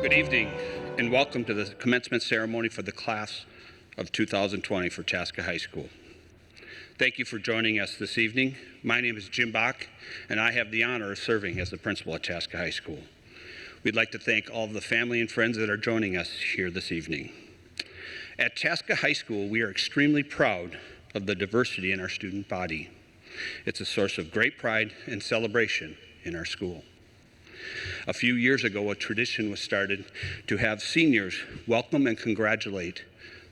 Good evening and welcome to the commencement ceremony for the class of 2020 for Chaska High School. Thank you for joining us this evening. My name is Jim Bach and I have the honor of serving as the principal at Chaska High School. We'd like to thank all of the family and friends that are joining us here this evening. At Chaska High School, we are extremely proud of the diversity in our student body. It's a source of great pride and celebration in our school. A few years ago, a tradition was started to have seniors welcome and congratulate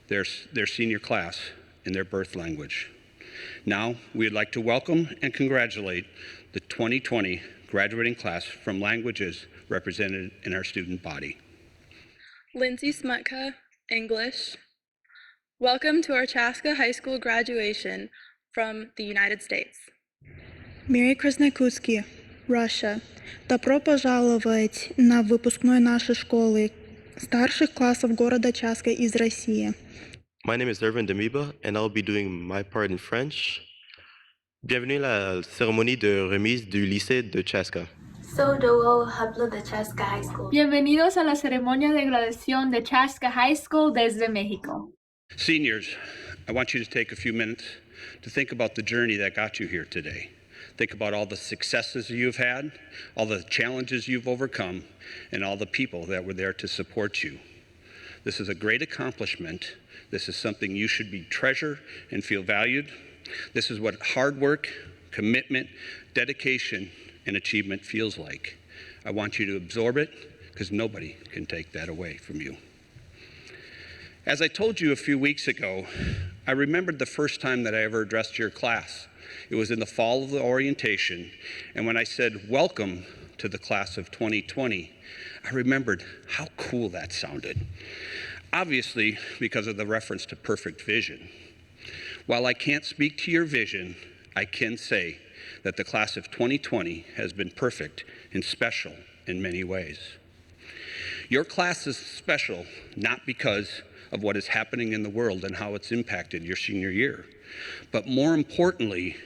their senior class in their birth language. Now, we'd like to welcome and congratulate the 2020 graduating class from languages represented in our student body. Lindsay Smutka, English. Welcome to our Chaska High School graduation from the United States. Miri Krasnokutsky, Russia. Добро пожаловать на выпускной нашей школы старших классов города Chaska из России. My name is Erwin Demiba, and I'll be doing my part in French. Bienvenue à la cérémonie de remise du lycée de Chaska. de Chaska High School. Bienvenidos a la ceremonia de graduación de Chaska High School desde México. Seniors, I want you to take a few minutes to think about the journey that got you here today. Think about all the successes you've had, all the challenges you've overcome, and all the people that were there to support you. This is a great accomplishment. This is something you should be treasure and feel valued. This is what hard work, commitment, dedication, and achievement feels like. I want you to absorb it because nobody can take that away from you. As I told you a few weeks ago, I remembered the first time that I ever addressed your class. It was in the fall of the orientation, and when I said, welcome to the class of 2020, I remembered how cool that sounded. Obviously, because of the reference to perfect vision. While I can't speak to your vision, I can say that the class of 2020 has been perfect and special in many ways. Your class is special not because of what is happening in the world and how it's impacted your senior year, but more importantly,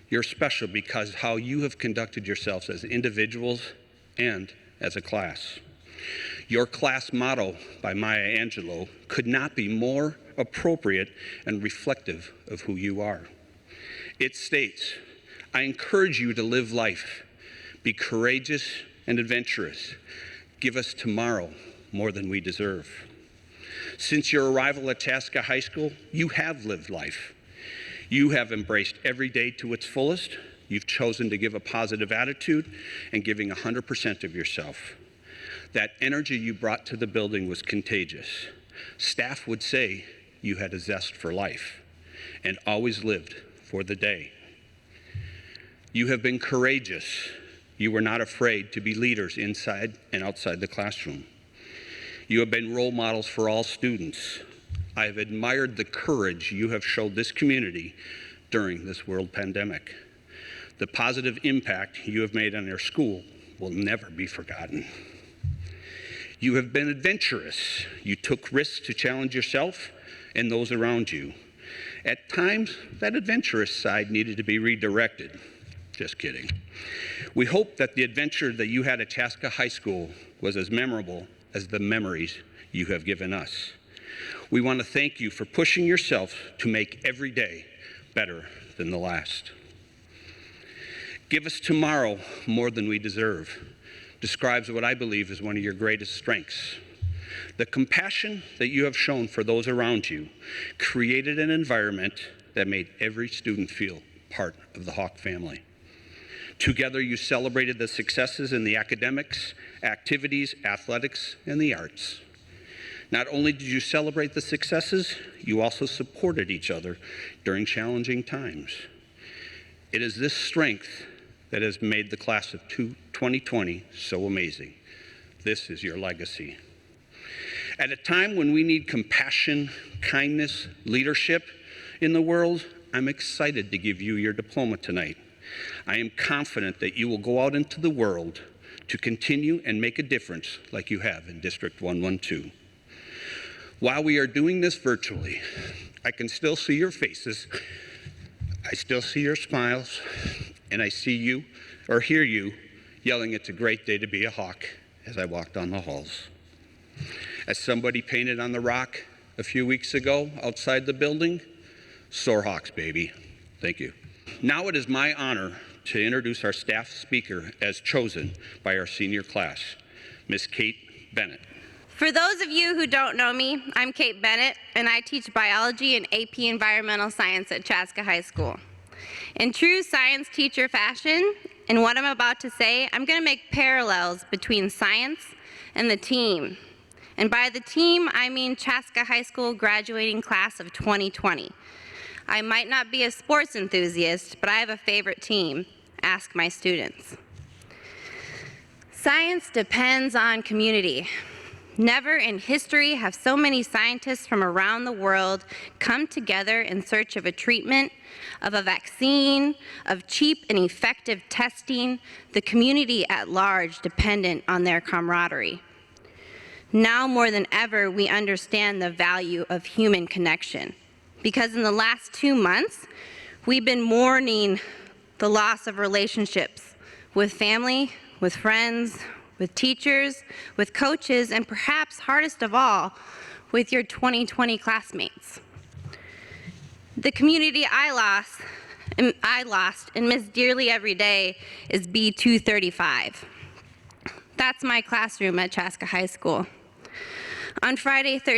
you're special because how you have conducted yourselves as individuals and as a class. Your class motto by Maya Angelou could not be more appropriate and reflective of who you are. It states, I encourage you to live life, be courageous and adventurous, give us tomorrow more than we deserve. Since your arrival at Chaska High School, you have lived life. You have embraced every day to its fullest. You've chosen to give a positive attitude and giving 100% of yourself. That energy you brought to the building was contagious. Staff would say you had a zest for life and always lived for the day. You have been courageous. You were not afraid to be leaders inside and outside the classroom. You have been role models for all students. I have admired the courage you have showed this community during this world pandemic. The positive impact you have made on your school will never be forgotten. You have been adventurous. You took risks to challenge yourself and those around you. At times, that adventurous side needed to be redirected. Just kidding. We hope that the adventure that you had at Chaska High School was as memorable as the memories you have given us. We want to thank you for pushing yourself to make every day better than the last. Give us tomorrow more than we deserve describes what I believe is one of your greatest strengths. The compassion that you have shown for those around you created an environment that made every student feel part of the Hawk family. Together, you celebrated the successes in the academics, activities, athletics, and the arts. Not only did you celebrate the successes, you also supported each other during challenging times. It is this strength that has made the class of 2020 so amazing. This is your legacy. At a time when we need compassion, kindness, leadership in the world, I'm excited to give you your diploma tonight. I am confident that you will go out into the world to continue and make a difference like you have in District 112. While we are doing this virtually, I can still see your faces, I still see your smiles, and I see you, or hear you, yelling, "It's a great day to be a Hawk," as I walk down the halls. As somebody painted on the rock a few weeks ago outside the building, Soarhawks, baby. Thank you. Now it is my honor to introduce our staff speaker as chosen by our senior class, Miss Kate Bennett. For those of you who don't know me, I'm Kate Bennett, and I teach biology and AP Environmental Science at Chaska High School. In true science teacher fashion, in what I'm about to say, I'm going to make parallels between science and the team. And by the team, I mean Chaska High School graduating class of 2020. I might not be a sports enthusiast, but I have a favorite team. Ask my students. Science depends on community. Never in history have so many scientists from around the world come together in search of a treatment, of a vaccine, of cheap and effective testing, the community at large dependent on their camaraderie. Now more than ever, we understand the value of human connection, because in the last 2 months, we've been mourning the loss of relationships with family, with friends, with teachers, with coaches, and perhaps hardest of all, with your 2020 classmates. The community I lost and miss dearly every day is B235. That's my classroom at Chaska High School. On Friday the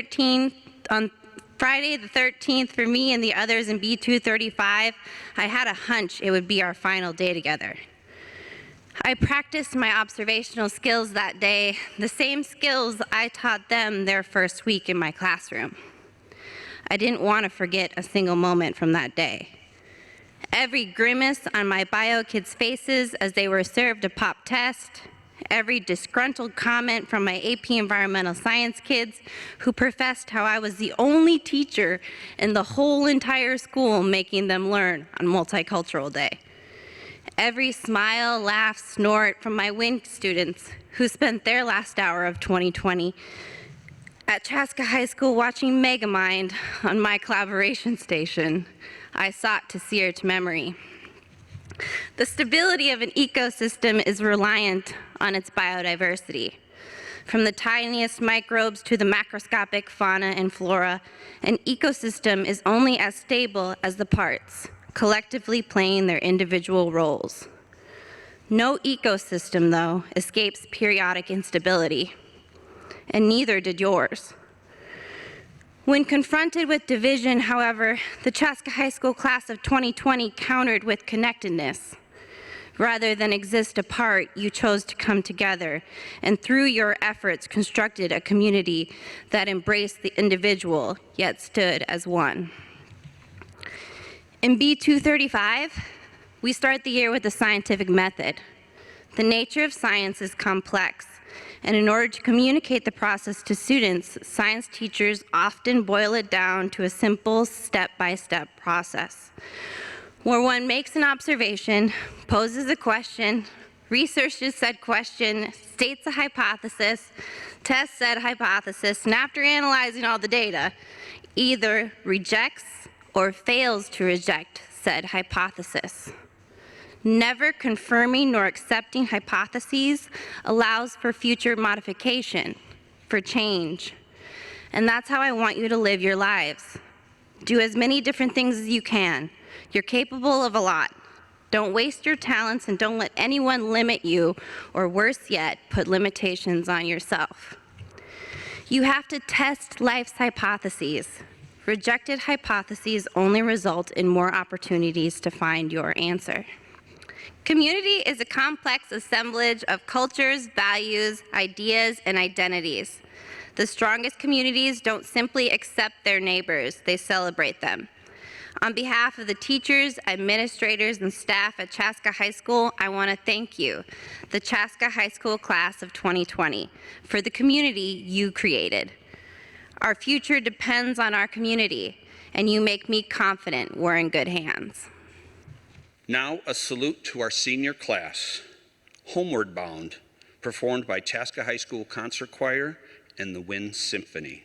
13th, for me and the others in B235, I had a hunch it would be our final day together. I practiced my observational skills that day, the same skills I taught them their first week in my classroom. I didn't want to forget a single moment from that day. Every grimace on my bio kids' faces as they were served a pop test, every disgruntled comment from my AP Environmental Science kids who professed how I was the only teacher in the whole entire school making them learn on Multicultural Day. Every smile, laugh, snort from my WIN students who spent their last hour of 2020 at Chaska High School watching Megamind on my collaboration station, I sought to sear to memory. The stability of an ecosystem is reliant on its biodiversity. From the tiniest microbes to the macroscopic fauna and flora, an ecosystem is only as stable as the parts, collectively playing their individual roles. No ecosystem, though, escapes periodic instability, and neither did yours. When confronted with division, however, the Chaska High School class of 2020 countered with connectedness. Rather than exist apart, you chose to come together, and through your efforts constructed a community that embraced the individual, yet stood as one. In B235, we start the year with the scientific method. The nature of science is complex, and in order to communicate the process to students, science teachers often boil it down to a simple step-by-step process, where one makes an observation, poses a question, researches said question, states a hypothesis, tests said hypothesis, and after analyzing all the data, either rejects or fails to reject said hypothesis. Never confirming nor accepting hypotheses allows for future modification, for change. And that's how I want you to live your lives. Do as many different things as you can. You're capable of a lot. Don't waste your talents and don't let anyone limit you, or worse yet, put limitations on yourself. You have to test life's hypotheses. Rejected hypotheses only result in more opportunities to find your answer. Community is a complex assemblage of cultures, values, ideas, and identities. The strongest communities don't simply accept their neighbors, they celebrate them. On behalf of the teachers, administrators, and staff at Chaska High School, I want to thank you, the Chaska High School class of 2020, for the community you created. Our future depends on our community, and you make me confident we're in good hands. Now a salute to our senior class, Homeward Bound, performed by Chaska High School Concert Choir and the Wind Symphony.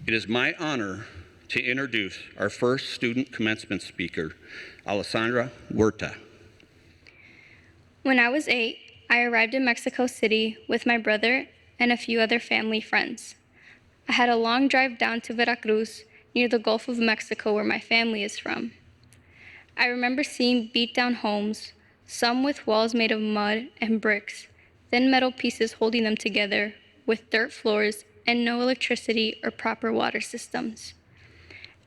It is my honor to introduce our first student commencement speaker, Alessandra Huerta. When I was 8, I arrived in Mexico City with my brother and a few other family friends. I had a long drive down to Veracruz, near the Gulf of Mexico where my family is from. I remember seeing beat-down homes, some with walls made of mud and bricks, thin metal pieces holding them together, with dirt floors and no electricity or proper water systems.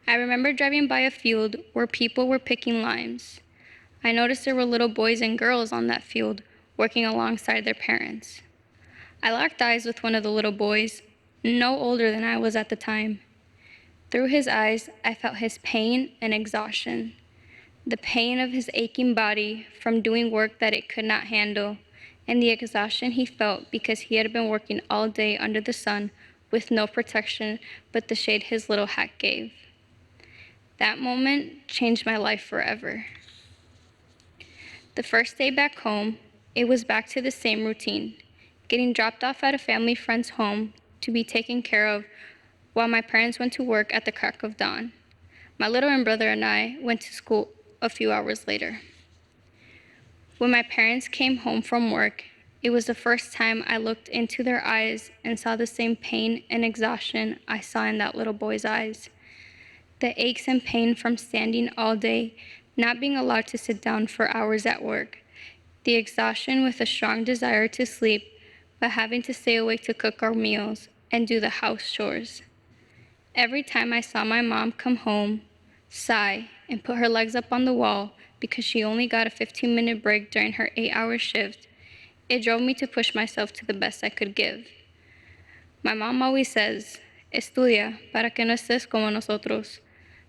I remember driving by a field where people were picking limes. I noticed there were little boys and girls on that field working alongside their parents. I locked eyes with one of the little boys, no older than I was at the time. Through his eyes, I felt his pain and exhaustion, the pain of his aching body from doing work that it could not handle, and the exhaustion he felt because he had been working all day under the sun with no protection but the shade his little hat gave. That moment changed my life forever. The first day back home, it was back to the same routine, getting dropped off at a family friend's home to be taken care of while my parents went to work at the crack of dawn. My little brother and I went to school a few hours later. When my parents came home from work, it was the first time I looked into their eyes and saw the same pain and exhaustion I saw in that little boy's eyes. The aches and pain from standing all day, not being allowed to sit down for hours at work, the exhaustion with a strong desire to sleep, but having to stay awake to cook our meals and do the house chores. Every time I saw my mom come home, sigh, and put her legs up on the wall because she only got a 15-minute break during her 8-hour shift, it drove me to push myself to the best I could give. My mom always says, "Estudia para que no estés como nosotros."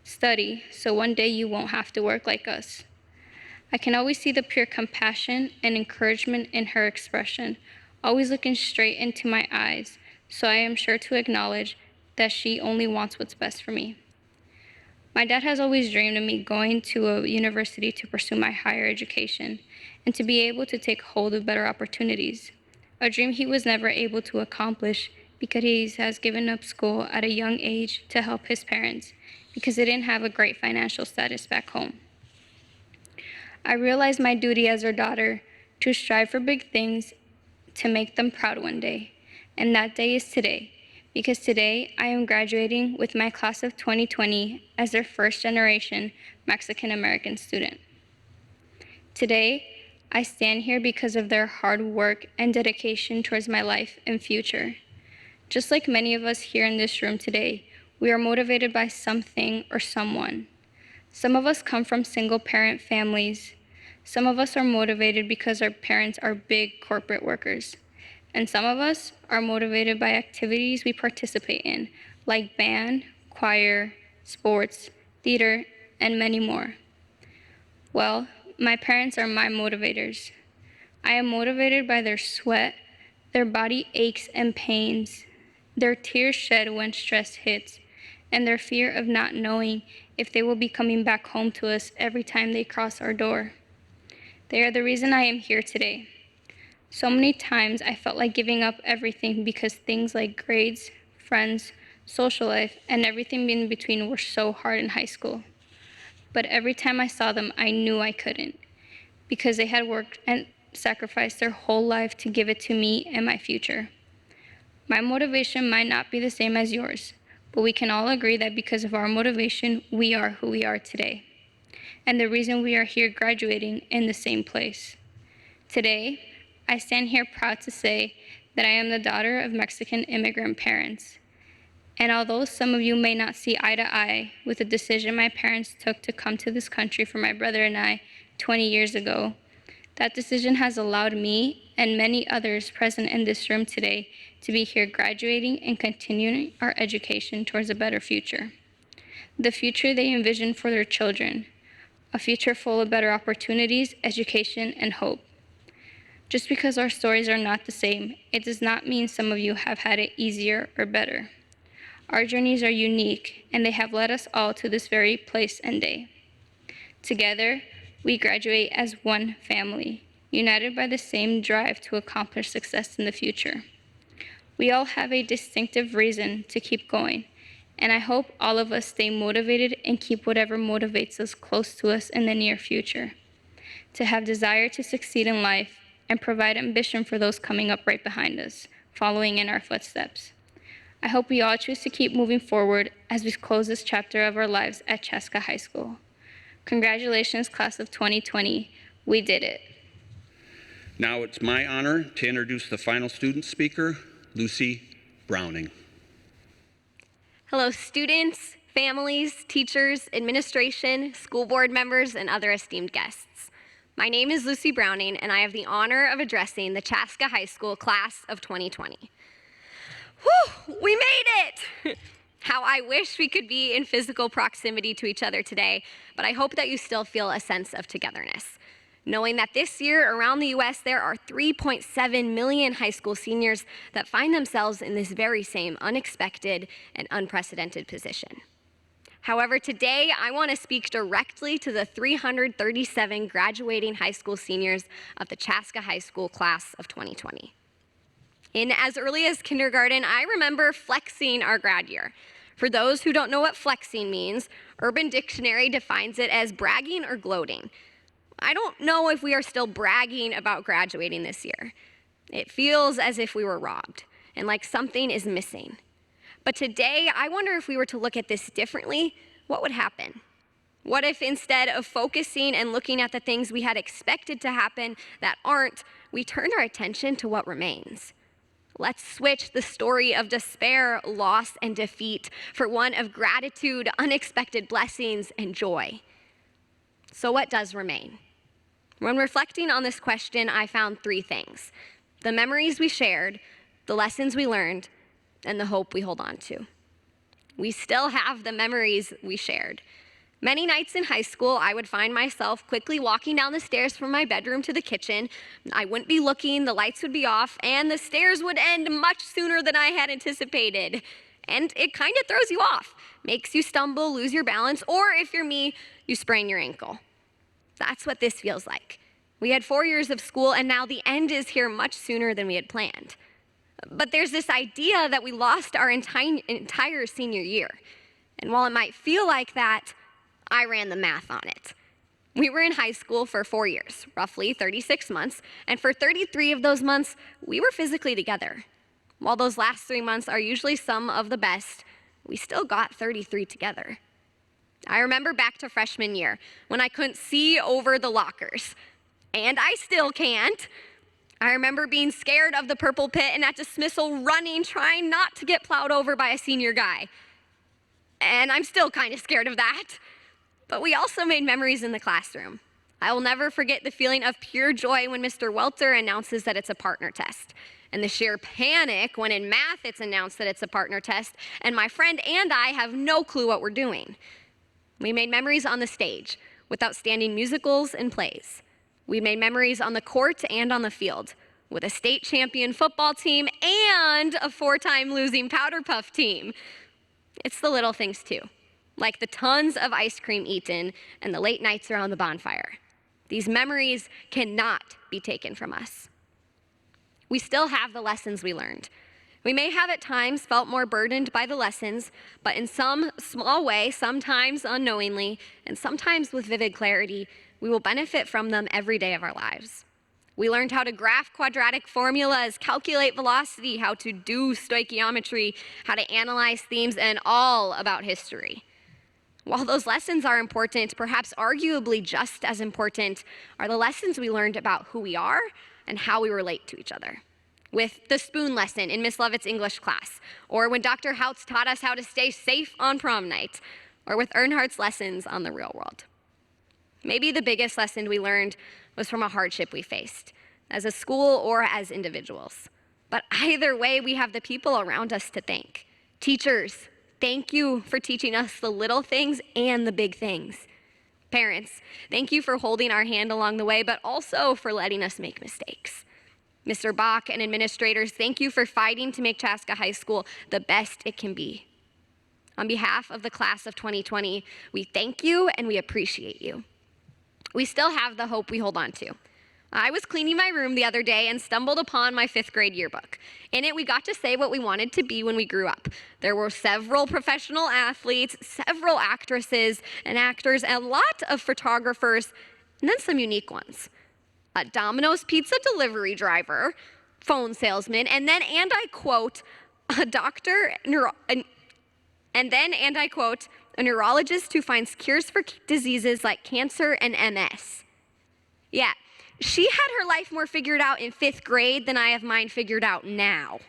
Study, so one day you won't have to work like us. I can always see the pure compassion and encouragement in her expression, always looking straight into my eyes, so I am sure to acknowledge that she only wants what's best for me. My dad has always dreamed of me going to a university to pursue my higher education and to be able to take hold of better opportunities, a dream he was never able to accomplish because he has given up school at a young age to help his parents because they didn't have a great financial status back home. I realized my duty as their daughter to strive for big things to make them proud one day, and that day is today, because today I am graduating with my class of 2020 as their first generation Mexican American student. Today, I stand here because of their hard work and dedication towards my life and future. Just like many of us here in this room today, we are motivated by something or someone. Some of us come from single-parent families. Some of us are motivated because our parents are big corporate workers. And some of us are motivated by activities we participate in, like band, choir, sports, theater, and many more. Well, my parents are my motivators. I am motivated by their sweat, their body aches and pains, their tears shed when stress hits, and their fear of not knowing if they will be coming back home to us every time they cross our door. They are the reason I am here today. So many times I felt like giving up everything because things like grades, friends, social life, and everything in between were so hard in high school. But every time I saw them, I knew I couldn't, because they had worked and sacrificed their whole life to give it to me and my future. My motivation might not be the same as yours, but we can all agree that because of our motivation, we are who we are today, and the reason we are here graduating in the same place. Today, I stand here proud to say that I am the daughter of Mexican immigrant parents. And although some of you may not see eye to eye with the decision my parents took to come to this country for my brother and I 20 years ago, that decision has allowed me and many others present in this room today to be here graduating and continuing our education towards a better future. The future they envision for their children, a future full of better opportunities, education, and hope. Just because our stories are not the same, it does not mean some of you have had it easier or better. Our journeys are unique, and they have led us all to this very place and day. Together, we graduate as one family, united by the same drive to accomplish success in the future. We all have a distinctive reason to keep going, and I hope all of us stay motivated and keep whatever motivates us close to us in the near future. To have desire to succeed in life and provide ambition for those coming up right behind us, following in our footsteps. I hope we all choose to keep moving forward as we close this chapter of our lives at Chaska High School. Congratulations, class of 2020. We did it. Now it's my honor to introduce the final student speaker, Lucy Browning. Hello, students, families, teachers, administration, school board members, and other esteemed guests. My name is Lucy Browning, and I have the honor of addressing the Chaska High School class of 2020. Whew, we made it! How I wish we could be in physical proximity to each other today, but I hope that you still feel a sense of togetherness. Knowing that this year around the US there are 3.7 million high school seniors that find themselves in this very same unexpected and unprecedented position. However, today I want to speak directly to the 337 graduating high school seniors of the Chaska High School class of 2020. In as early as kindergarten, I remember flexing our grad year. For those who don't know what flexing means, Urban Dictionary defines it as bragging or gloating. I don't know if we are still bragging about graduating this year. It feels as if we were robbed and like something is missing. But today, I wonder if we were to look at this differently, what would happen? What if instead of focusing and looking at the things we had expected to happen that aren't, we turned our attention to what remains? Let's switch the story of despair, loss, and defeat for one of gratitude, unexpected blessings, and joy. So what does remain? When reflecting on this question, I found three things: the memories we shared, the lessons we learned, and the hope we hold on to. We still have the memories we shared. Many nights in high school, I would find myself quickly walking down the stairs from my bedroom to the kitchen. I wouldn't be looking, the lights would be off, and the stairs would end much sooner than I had anticipated. And it kind of throws you off, makes you stumble, lose your balance, or if you're me, you sprain your ankle. That's what this feels like. We had 4 years of school, and now the end is here much sooner than we had planned. But there's this idea that we lost our entire senior year. And while it might feel like that, I ran the math on it. We were in high school for 4 years, roughly 36 months, and for 33 of those months, we were physically together. While those last 3 months are usually some of the best, we still got 33 together. I remember back to freshman year when I couldn't see over the lockers, and I still can't. I remember being scared of the purple pit and at dismissal running, trying not to get plowed over by a senior guy. And I'm still kind of scared of that. But we also made memories in the classroom. I will never forget the feeling of pure joy when Mr. Welter announces that it's a partner test, and the sheer panic when in math it's announced that it's a partner test, and my friend and I have no clue what we're doing. We made memories on the stage with outstanding musicals and plays. We made memories on the court and on the field with a state champion football team and a 4-time losing powder puff team. It's the little things too, like the tons of ice cream eaten and the late nights around the bonfire. These memories cannot be taken from us. We still have the lessons we learned. We may have at times felt more burdened by the lessons, but in some small way, sometimes unknowingly, and sometimes with vivid clarity, we will benefit from them every day of our lives. We learned how to graph quadratic formulas, calculate velocity, how to do stoichiometry, how to analyze themes, and all about history. While those lessons are important, perhaps arguably just as important are the lessons we learned about who we are and how we relate to each other. With the spoon lesson in Miss Lovett's English class, or when Dr. Houts taught us how to stay safe on prom night, or with Earnhardt's lessons on the real world. Maybe the biggest lesson we learned was from a hardship we faced, as a school or as individuals. But either way, we have the people around us to thank. Teachers, thank you for teaching us the little things and the big things. Parents, thank you for holding our hand along the way, but also for letting us make mistakes. Mr. Bach and administrators, thank you for fighting to make Chaska High School the best it can be. On behalf of the class of 2020, we thank you and we appreciate you. We still have the hope we hold on to. I was cleaning my room the other day and stumbled upon my 5th grade yearbook. In it, we got to say what we wanted to be when we grew up. There were several professional athletes, several actresses and actors, and a lot of photographers, and then some unique ones. A Domino's pizza delivery driver, phone salesman, and then, and I quote, a doctor, and I quote, a neurologist who finds cures for diseases like cancer and MS. Yeah, she had her life more figured out in 5th grade than I have mine figured out now.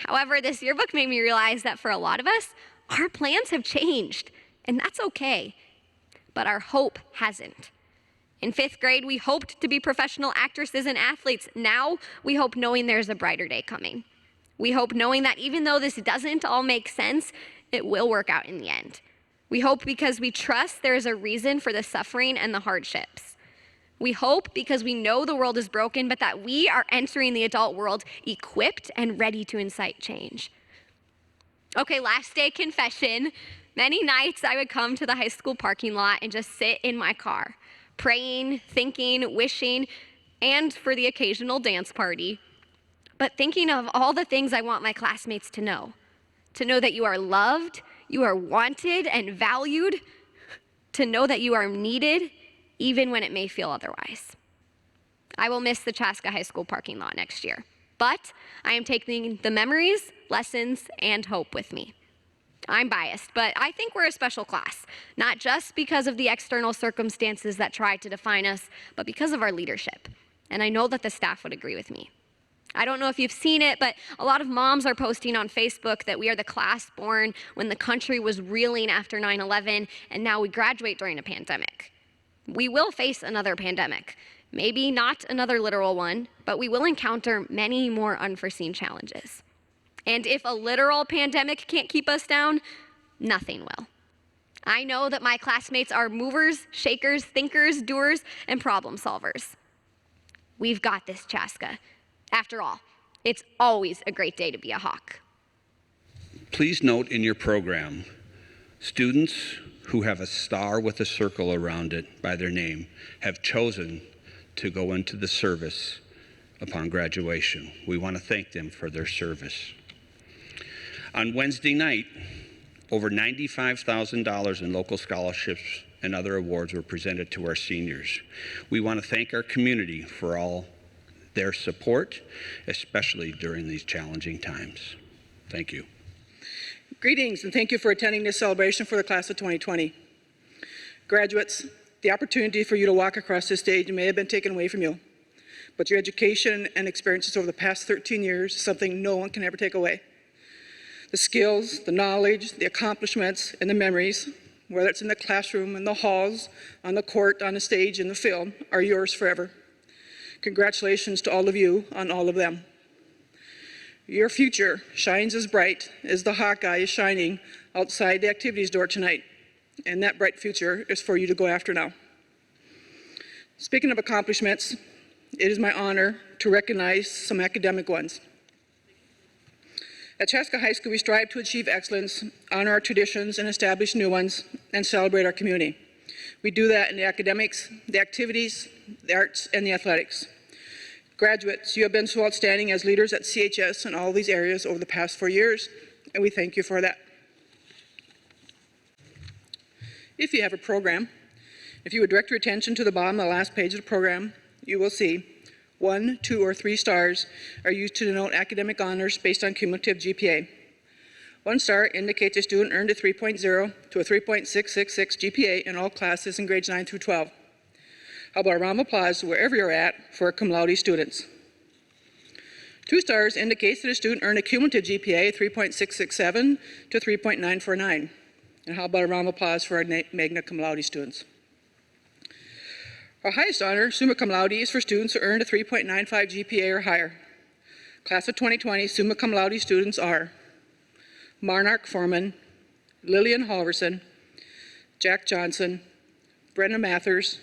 However, this yearbook made me realize that for a lot of us, our plans have changed, and that's okay. But our hope hasn't. In 5th grade, we hoped to be professional actresses and athletes. Now, we hope knowing there's a brighter day coming. We hope knowing that even though this doesn't all make sense, it will work out in the end. We hope because we trust there is a reason for the suffering and the hardships. We hope because we know the world is broken, but that we are entering the adult world equipped and ready to incite change. Okay, last day confession. Many nights I would come to the high school parking lot and just sit in my car, praying, thinking, wishing, and for the occasional dance party, but thinking of all the things I want my classmates to know that you are loved, you are wanted and valued, to know that you are needed, even when it may feel otherwise. I will miss the Chaska High School parking lot next year, but I am taking the memories, lessons, and hope with me. I'm biased, but I think we're a special class, not just because of the external circumstances that try to define us, but because of our leadership. And I know that the staff would agree with me. I don't know if you've seen it, but a lot of moms are posting on Facebook that we are the class born when the country was reeling after 9/11, and now we graduate during a pandemic. We will face another pandemic. Maybe not another literal one, but we will encounter many more unforeseen challenges. And if a literal pandemic can't keep us down, nothing will. I know that my classmates are movers, shakers, thinkers, doers, and problem solvers. We've got this, Chaska. After all, it's always a great day to be a Hawk. Please note in your program, students who have a star with a circle around it by their name have chosen to go into the service upon graduation. We want to thank them for their service. On Wednesday night, over $95,000 in local scholarships and other awards were presented to our seniors. We want to thank our community for all their support, especially during these challenging times. Thank you. Greetings, and thank you for attending this celebration for the class of 2020. Graduates, the opportunity for you to walk across this stage may have been taken away from you, but your education and experiences over the past 13 years is something no one can ever take away. The skills, the knowledge, the accomplishments, and the memories, whether it's in the classroom, in the halls, on the court, on the stage, in the film, are yours forever. Congratulations to all of you on all of them. Your future shines as bright as the Hawkeye is shining outside the activities door tonight, and that bright future is for you to go after now. Speaking of accomplishments, it is my honor to recognize some academic ones. At Chaska High School, we strive to achieve excellence, honor our traditions, and establish new ones, and celebrate our community. We do that in the academics, the activities, the arts, and the athletics. Graduates, you have been so outstanding as leaders at CHS in all these areas over the past 4 years, and we thank you for that. If you have a program, if you would direct your attention to the bottom of the last page of the program, you will see 1, 2, or 3 stars are used to denote academic honors based on cumulative GPA. 1 star indicates a student earned a 3.0 to a 3.666 GPA in all classes in grades 9 through 12. How about a round of applause wherever you're at for cum laude students? 2 stars indicates that a student earned a cumulative GPA of 3.667 to 3.949. And how about a round of applause for our magna cum laude students? Our highest honor, summa cum laude, is for students who earned a 3.95 GPA or higher. Class of 2020 summa cum laude students are Marnark Foreman, Lillian Halverson, Jack Johnson, Brenda Mathers,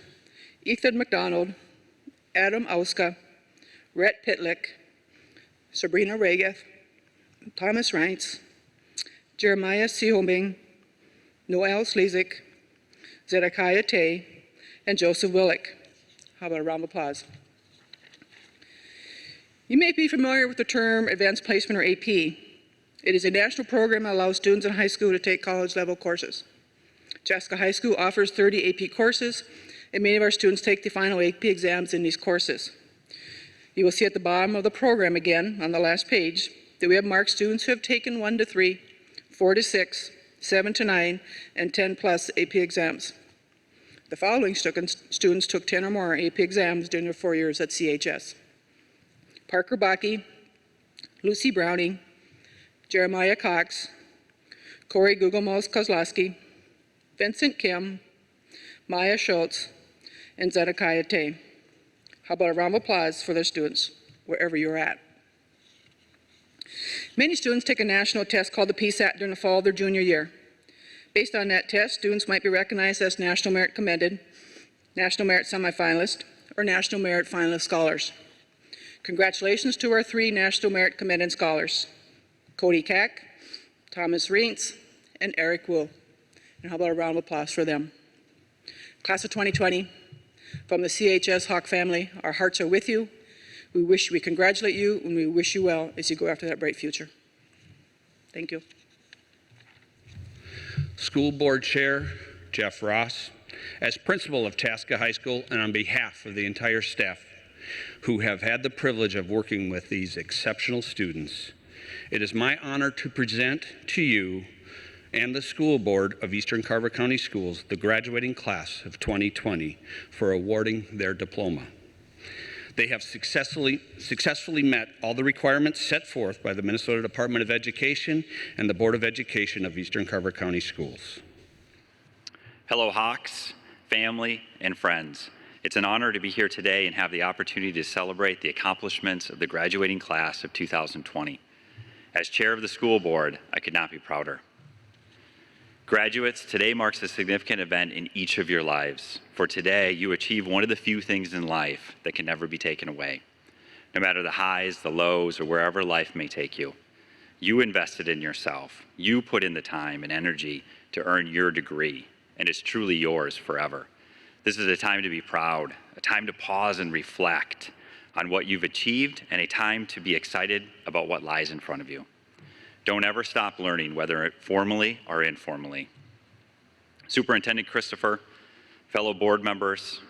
Ethan McDonald, Adam Auska, Rhett Pitlick, Sabrina Regath, Thomas Reintz, Jeremiah Sehombing, Noel Slezik, Zedekiah Tay, and Joseph Willick. How about a round of applause? You may be familiar with the term Advanced Placement, or AP. It is a national program that allows students in high school to take college-level courses. Chaska High School offers 30 AP courses, and many of our students take the final AP exams in these courses. You will see at the bottom of the program again, on the last page, that we have marked students who have taken 1 to 3, 4 to 6, 7 to 9, and 10 plus AP exams. The following students took 10 or more AP exams during their 4 years at CHS. Parker Bakke, Lucy Browning, Jeremiah Cox, Corey Gugelmos Kozlowski, Vincent Kim, Maya Schultz, and Zedekiah Tay. How about a round of applause for their students, wherever you're at. Many students take a national test called the PSAT during the fall of their junior year. Based on that test, students might be recognized as National Merit Commended, National Merit Semifinalist, or National Merit Finalist Scholars. Congratulations to our 3 National Merit Commended Scholars, Cody Kack, Thomas Reintz, and Eric Wu. And how about a round of applause for them. Class of 2020, from the CHS Hawk family, our hearts are with you. We congratulate you, and we wish you well as you go after that bright future. Thank you. School Board Chair Jeff Ross, as principal of Chaska High School, and on behalf of the entire staff who have had the privilege of working with these exceptional students, it is my honor to present to you and the school board of Eastern Carver County Schools the graduating class of 2020 for awarding their diploma. They have successfully met all the requirements set forth by the Minnesota Department of Education and the Board of Education of Eastern Carver County Schools. Hello, Hawks, family, and friends. It's an honor to be here today and have the opportunity to celebrate the accomplishments of the graduating class of 2020. As chair of the school board, I could not be prouder. Graduates, today marks a significant event in each of your lives. For today, you achieve one of the few things in life that can never be taken away. No matter the highs, the lows, or wherever life may take you, you invested in yourself. You put in the time and energy to earn your degree, and it's truly yours forever. This is a time to be proud, a time to pause and reflect on what you've achieved, and a time to be excited about what lies in front of you. Don't ever stop learning, whether formally or informally. Superintendent Christopher, fellow board members,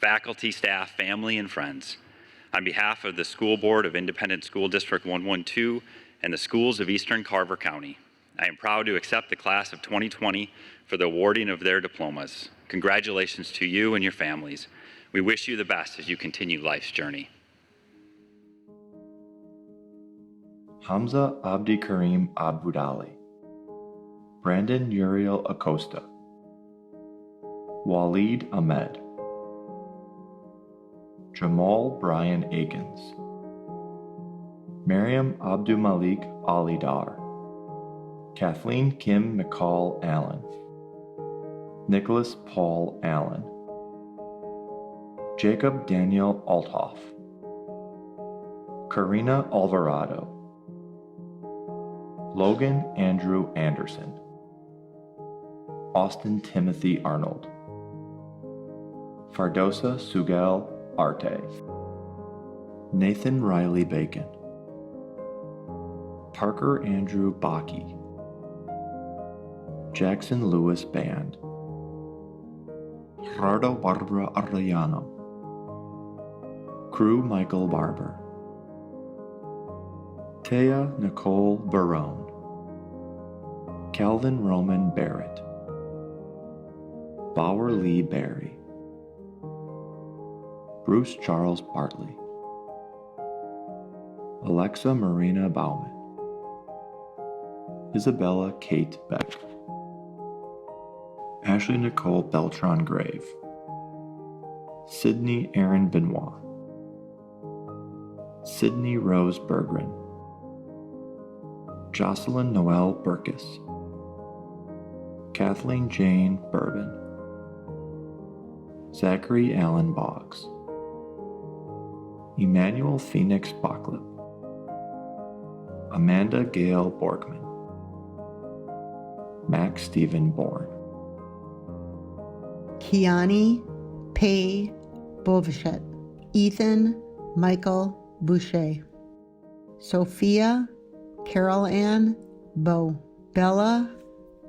faculty, staff, family, and friends, on behalf of the School Board of Independent School District 112 and the schools of Eastern Carver County, I am proud to accept the class of 2020 for the awarding of their diplomas. Congratulations to you and your families. We wish you the best as you continue life's journey. Hamza Abdi Karim Abudali, Brandon Uriel Acosta, Waleed Ahmed, Jamal Brian Akins, Miriam Abdumalik Ali Dar, Kathleen Kim McCall Allen, Nicholas Paul Allen, Jacob Daniel Althoff, Karina Alvarado, Logan Andrew Anderson, Austin Timothy Arnold, Fardosa Sugel Arte, Nathan Riley Bacon, Parker Andrew Bakke, Jackson Lewis Band, Gerardo Barbara Arellano, Crew Michael Barber, Taya Nicole Barone, Calvin Roman Barrett, Bauer Lee Barry, Bruce Charles Bartley, Alexa Marina Bauman, Isabella Kate Beck, Ashley Nicole Beltran Grave, Sydney Aaron Benoit, Sydney Rose Berggren, Jocelyn Noel Burkus, Kathleen Jane Bourbon, Zachary Allen Boggs, Emmanuel Phoenix Bocklip, Amanda Gale Borgman, Max Stephen Bourne, Kiani Pei Bovichet, Ethan Michael Boucher, Sophia Carol Ann Bow, Bella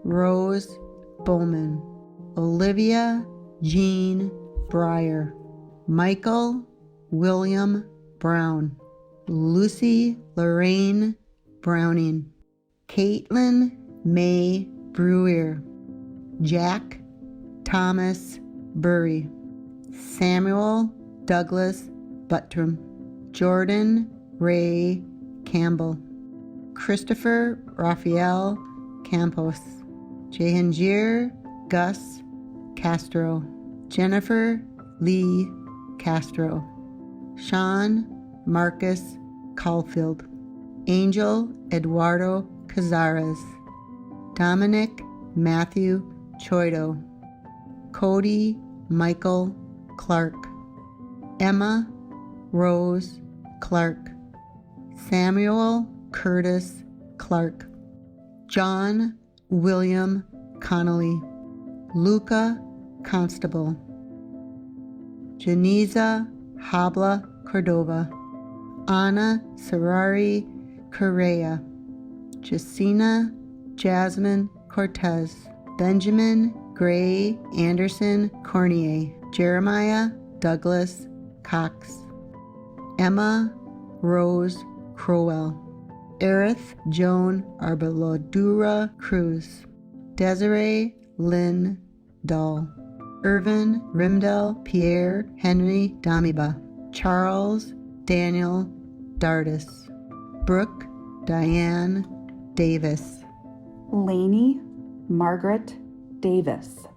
Rose Bowman, Olivia Jean Breyer, Michael William Brown, Lucy Lorraine Browning, Caitlin May Brewer, Jack Thomas Burry, Samuel Douglas Buttram, Jordan Ray Campbell, Christopher Raphael Campos, Jehangir Gus Castro, Jennifer Lee Castro, Sean Marcus Caulfield, Angel Eduardo Cazares, Dominic Matthew Choido, Cody Michael Clark, Emma Rose Clark, Samuel Curtis Clark, John William Connolly, Luca Constable, Janiza Habla Cordova, Ana Serrari Correa, Jacina Jasmine Cortez, Benjamin Gray Anderson Cornier, Jeremiah Douglas Cox, Emma Rose Crowell, Erith Joan Arbolodura Cruz, Desiree Lynn Dahl, Irvin Rimdell Pierre Henry Damiba, Charles Daniel Dardis, Brooke Diane Davis, Lainey Margaret Davis,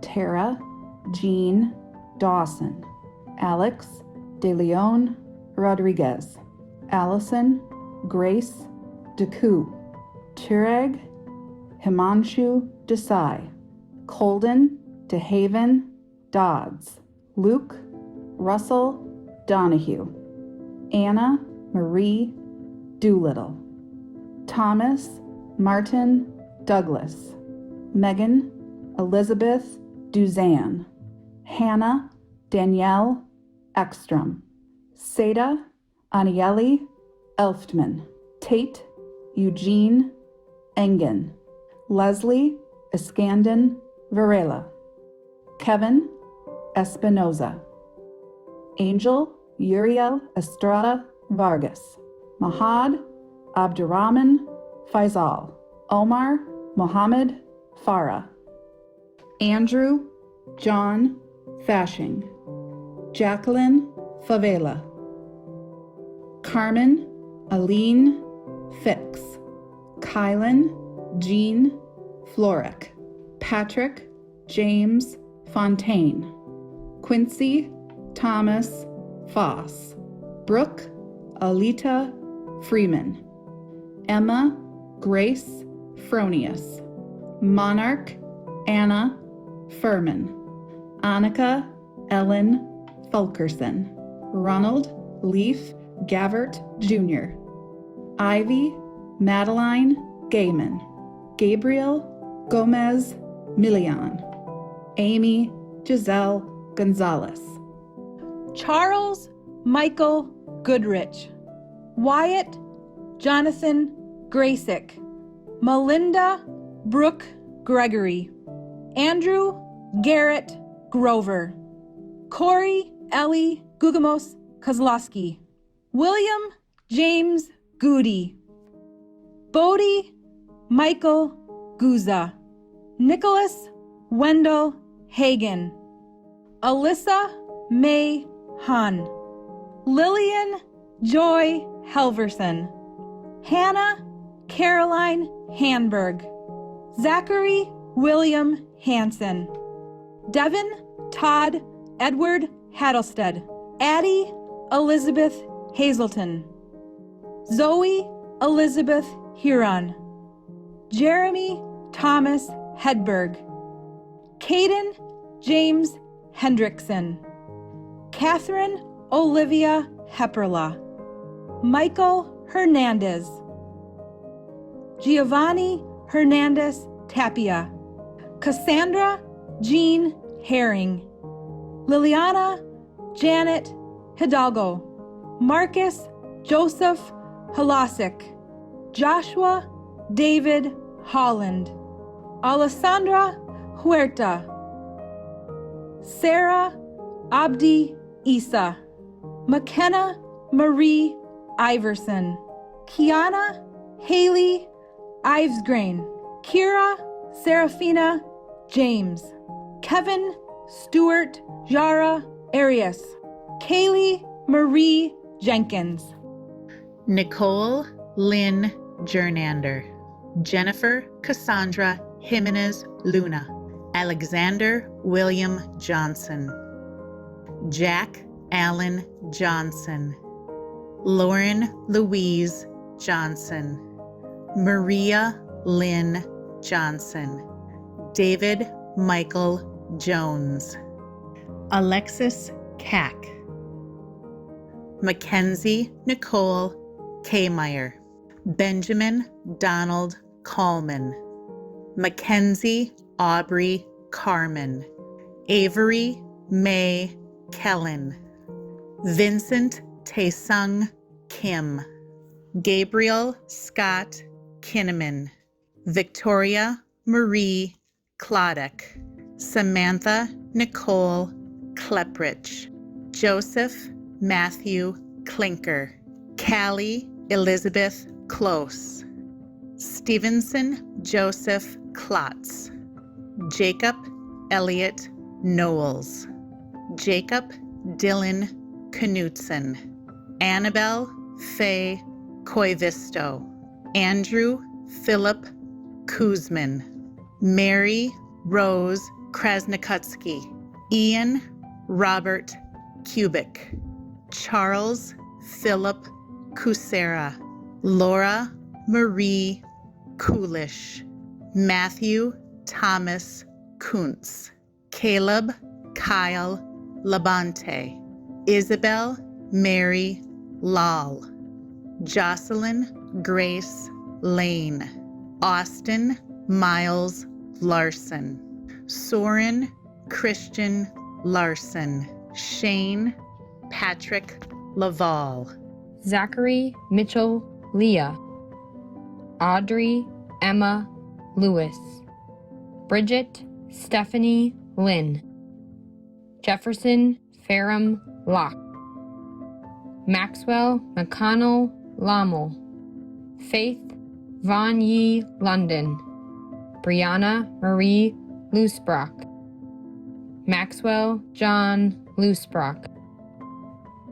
Tara Jean Dawson, Alex De Leon Rodriguez, Allison Grace Deku, Chirag Himanshu Desai, Colden DeHaven Dodds, Luke Russell Donahue, Anna Marie Doolittle, Thomas Martin Douglas, Megan Elizabeth Duzan, Hannah Danielle Ekstrom, Seda Anieli Elftman, Tate Eugene Engen, Leslie Iskandon Varela, Kevin Espinoza, Angel Uriel Estrada Vargas, Mahad Abdurrahman Faisal, Omar Mohammed Farah, Andrew John Fashing, Jacqueline Favela, Carmen Aline Fix, Kylan Jean Florek, Patrick James Fontaine, Quincy Thomas Foss, Brooke Alita Freeman, Emma Grace Fronius, Monarch Anna Furman, Annika Ellen Fulkerson, Ronald Leaf Gavert Jr., Ivy Madeline Gaiman, Gabriel Gomez Milian, Amy Giselle Gonzalez, Charles Michael Goodrich, Wyatt Jonathan Graysick, Melinda Brooke Gregory, Andrew Garrett Grover, Corey Ellie Gugamos Kozlowski, William James Goody, Bodie Michael Guza, Nicholas Wendell Hagan, Alyssa May Hahn, Lillian Joy Helverson, Hannah Caroline Hanberg, Zachary William Hansen, Devin Todd Edward Hattlestead, Addie Elizabeth Hazelton, Zoe Elizabeth Huron, Jeremy Thomas Hedberg, Caden James Hendrickson, Catherine Olivia Hepperla, Michael Hernandez, Giovanni Hernandez Tapia, Cassandra Jean Herring, Liliana Janet Hidalgo, Marcus Joseph Holasic, Joshua David Holland, Alessandra Huerta, Sarah Abdi Isa, McKenna Marie Iverson, Kiana Haley Ivesgrain, Kira Serafina James, Kevin Stewart Jara Arias, Kaylee Marie Jenkins, Nicole Lynn Jernander, Jennifer Cassandra Jimenez Luna, Alexander William Johnson, Jack Allen Johnson, Lauren Louise Johnson, Maria Lynn Johnson, David Michael Jones, Alexis Cack, Mackenzie Nicole Kmeyer, Benjamin Donald Coleman, Mackenzie Aubrey Carmen, Avery May Kellen, Vincent Taesung Kim, Gabriel Scott Kinnaman, Victoria Marie Klodek, Samantha Nicole Kleprich, Joseph Matthew Klinker, Callie Elizabeth Close, Stevenson Joseph Klotz, Jacob Elliott Knowles, Jacob Dylan Knutson, Annabelle Faye Koivisto, Andrew Philip Kuzman, Mary Rose Krasnikutsky, Ian Robert Kubik, Charles Philip Kusera, Laura Marie Kulish, Matthew Thomas Kuntz, Caleb Kyle Labonte, Isabel Mary Lal, Jocelyn Grace Lane, Austin Miles Larson, Soren Christian Larson, Shane Patrick Laval, Zachary Mitchell Leah, Audrey Emma Lewis, Bridget Stephanie Lynn, Jefferson Ferrum Locke, Maxwell McConnell Lommel, Faith Von Yee London, Brianna Marie Loosebrock, Maxwell John Loosebrock,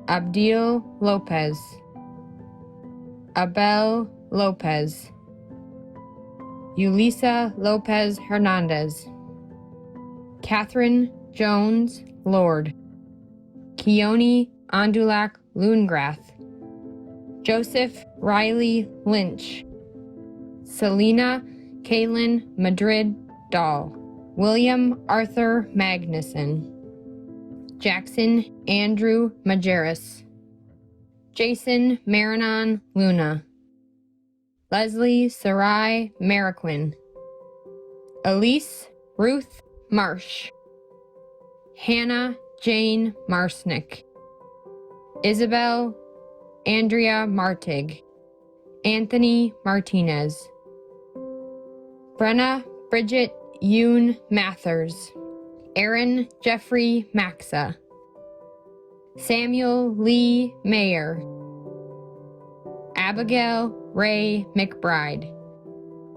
Abdil Lopez, Abel Lopez, Yulisa Lopez Hernandez, Catherine Jones Lord, Keone Andulak Loongrath, Joseph Riley Lynch, Selena Kaylin Madrid Dahl, William Arthur Magnuson, Jackson Andrew Majerus, Jason Marinon Luna, Leslie Sarai Mariquin, Elise Ruth Marsh, Hannah Jane Marsnick, Isabel Andrea Martig, Anthony Martinez, Brenna Bridget Yoon Mathers, Aaron Jeffrey Maxa, Samuel Lee Mayer, Abigail Ray McBride,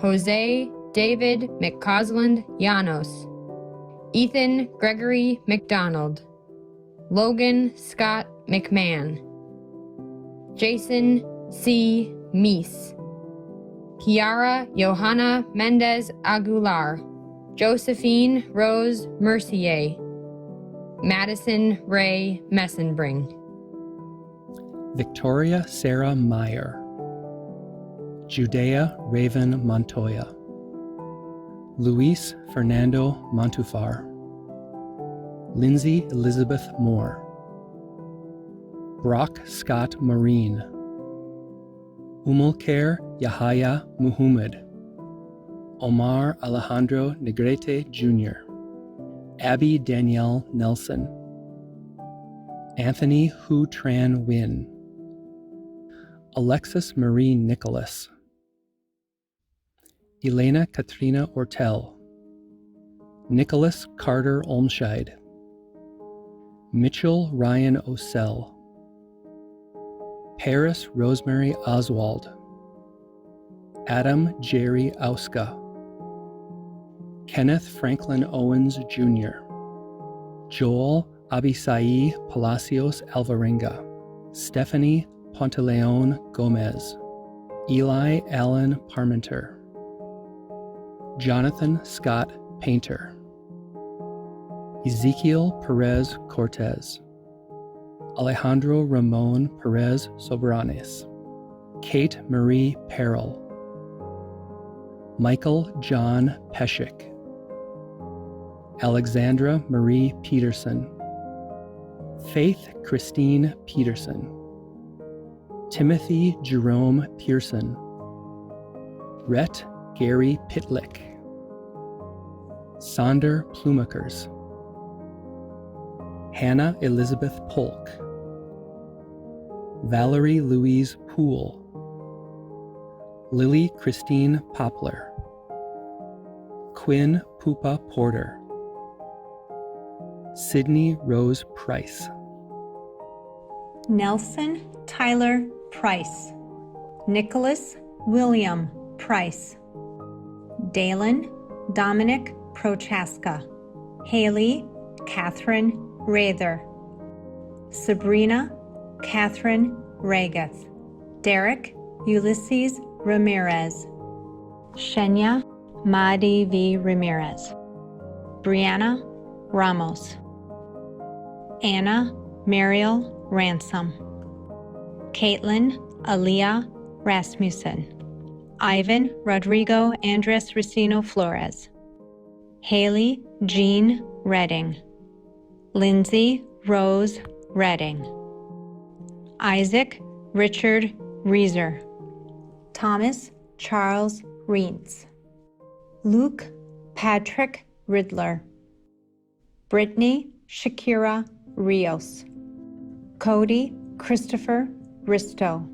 Jose David McCausland Llanos, Ethan Gregory McDonald, Logan Scott McMahon, Jason C. Meese, Kiara Johanna Mendez Aguilar, Josephine Rose Mercier, Madison Ray Messenbring, Victoria Sarah Meyer, Judea Raven Montoya, Luis Fernando Montufar, Lindsay Elizabeth Moore, Brock Scott Marine, Umulker Yahaya Muhammad, Omar Alejandro Negrete Jr., Abby Danielle Nelson, Anthony Hu Tran Win, Alexis Marie Nicholas, Elena Katrina Ortel, Nicholas Carter Olmscheid, Mitchell Ryan Osell, Paris Rosemary Oswald, Adam Jerry Auska, Kenneth Franklin Owens Jr., Joel Abisai Palacios Alvarenga, Stephanie Ponteleon Gomez, Eli Allen Parmenter, Jonathan Scott Painter, Ezekiel Perez Cortez, Alejandro Ramon Perez Sobranes, Kate Marie Perrell, Michael John Peschick, Alexandra Marie Peterson, Faith Christine Peterson, Timothy Jerome Pearson, Rhett Gary Pitlick, Sonder Plumakers, Hannah Elizabeth Polk, Valerie Louise Poole, Lily Christine Poplar, Quinn Pupa Porter, Sydney Rose Price, Nelson Tyler Price, Nicholas William Price, Dalen Dominic Prochaska, Haley Catherine Rather, Sabrina Catherine Regath, Derek Ulysses Ramirez, Shenya Madi V. Ramirez, Brianna Ramos, Anna Mariel Ransom, Caitlin Aaliyah Rasmussen, Ivan Rodrigo Andres Racino Flores, Haley Jean Redding, Lindsay Rose Redding, Isaac Richard Reeser, Thomas Charles Reentz, Luke Patrick Riddler, Brittany Shakira Rios, Cody Christopher Risto,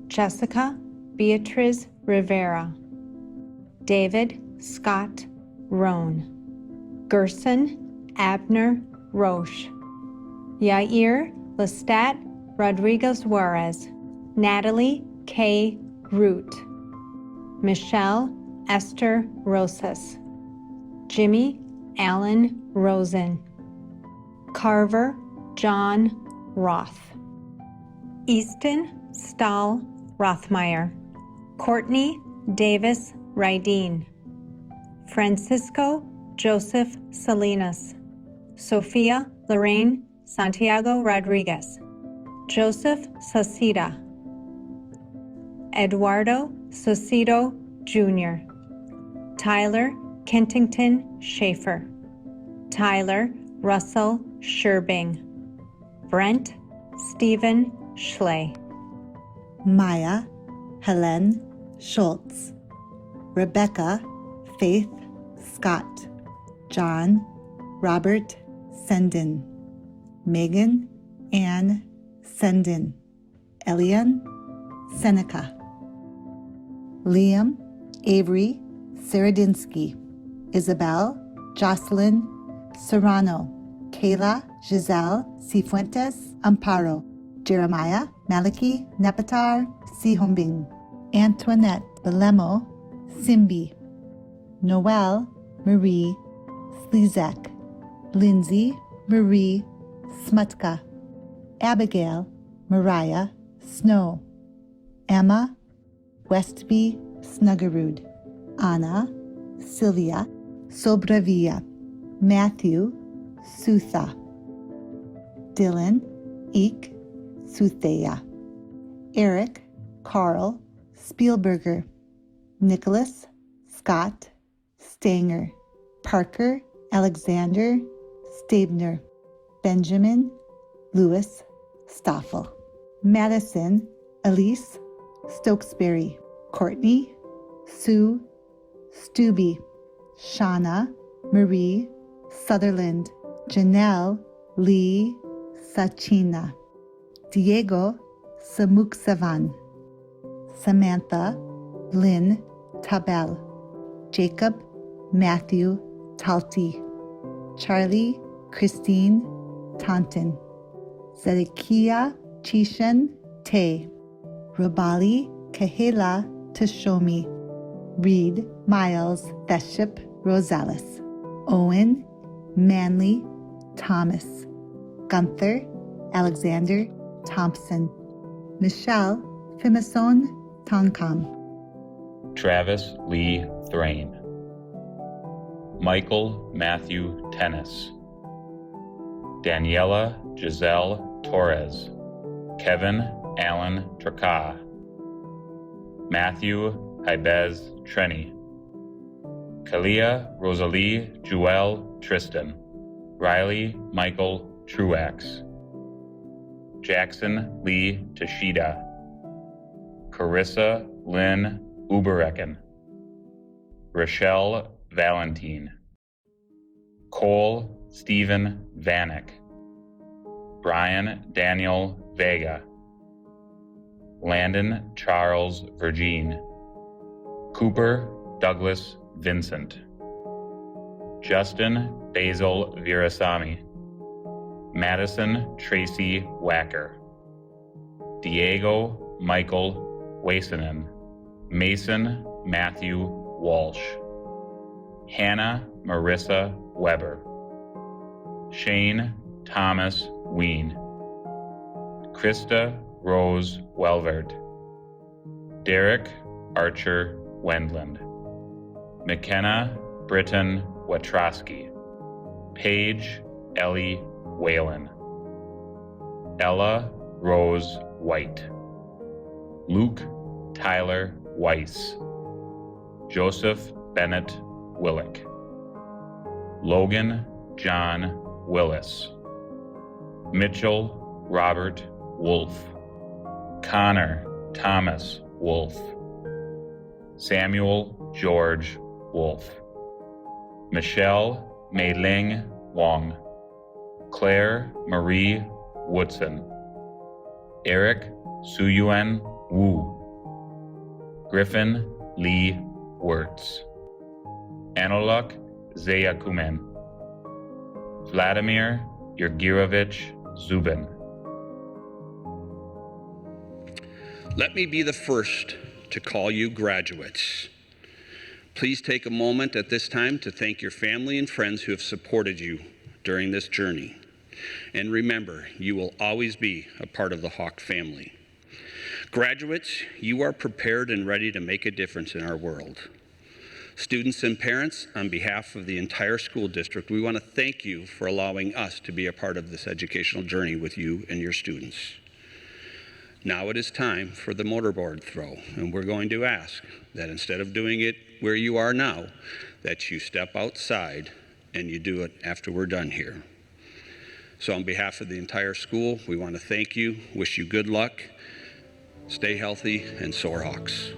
Jessica Beatriz Rivera, David Scott Roan, Gerson Abner Roche, Yair Lestat Rodriguez Juarez, Natalie K. Root, Michelle Esther Rosas, Jimmy Allen Rosen, Carver John Roth, Easton Stahl Rothmeyer, Courtney Davis Rydeen, Francisco Joseph Salinas, Sophia Lorraine Santiago Rodriguez, Joseph Sacida, Eduardo Socito Jr., Tyler Kentington Schaefer, Tyler Russell Sherbing, Brent Stephen Schley, Maya Helen Schultz, Rebecca Faith Scott, John Robert Sendin, Megan Ann Sendin, Elian Seneca, Liam Avery Saradinsky, Isabel Jocelyn Serrano, Kayla Giselle Cifuentes Amparo, Jeremiah Maliki Nepatar Sihombing, Antoinette Belemo Simbi, Noelle Marie Slezak, Lindsay Marie Smutka, Abigail Mariah Snow, Emma Westby Snuggerud, Anna Sylvia Sobravia, Matthew Sutha, Dylan Eek Suthea, Eric Carl Spielberger, Nicholas Scott Stanger, Parker Alexander Stabner, Benjamin Lewis Stoffel, Madison Elise Stokesbury, Courtney Sue Stubbe, Shauna Marie Sutherland, Janelle Lee Sachina, Diego Samuksavan, Samantha Lynn Tabell, Jacob Matthew Talty, Charlie Christine Taunton, Zedekiah Chishan Tay, Rubali Kahela Tashomi, Reed Miles Theship Rosales, Owen Manley Thomas, Gunther Alexander Thompson, Michelle Fimason Tonkam, Travis Lee Thrain, Michael Matthew Tennis, Daniela Giselle Torres, Kevin Allen Traka, Matthew Ibez Trenny, Kalia Rosalie Jewel Tristan, Riley Michael Truax, Jackson Lee Tashida, Carissa Lynn Uberecken, Rochelle Valentine, Cole Stephen Vanek, Brian Daniel Vega, Landon Charles Virgin, Cooper Douglas Vincent, Justin Basil Virasamy, Madison Tracy Wacker, Diego Michael Wasanen, Mason Matthew Walsh, Hannah Marissa Weber, Shane Thomas Ween, Krista Rose Welvert, Derek Archer Wendland, McKenna Britton Watrosky, Paige Ellie Whalen, Ella Rose White, Luke Tyler Weiss, Joseph Bennett Willick, Logan John Willis, Mitchell Robert Wolf, Connor Thomas Wolf, Samuel George Wolf, Michelle Mei-Ling Wong, Claire Marie Woodson, Eric Suyuan Wu, Griffin Lee Wirtz, Anoluk Zayakumen, Vladimir Yergirovich Zubin. Let me be the first to call you graduates. Please take a moment at this time to thank your family and friends who have supported you during this journey. And remember, you will always be a part of the Hawk family. Graduates, you are prepared and ready to make a difference in our world. Students and parents, on behalf of the entire school district, we want to thank you for allowing us to be a part of this educational journey with you and your students. Now it is time for the mortarboard throw, and we're going to ask that instead of doing it where you are now, that you step outside and you do it after we're done here. So on behalf of the entire school, we want to thank you, wish you good luck, stay healthy, and soar Hawks.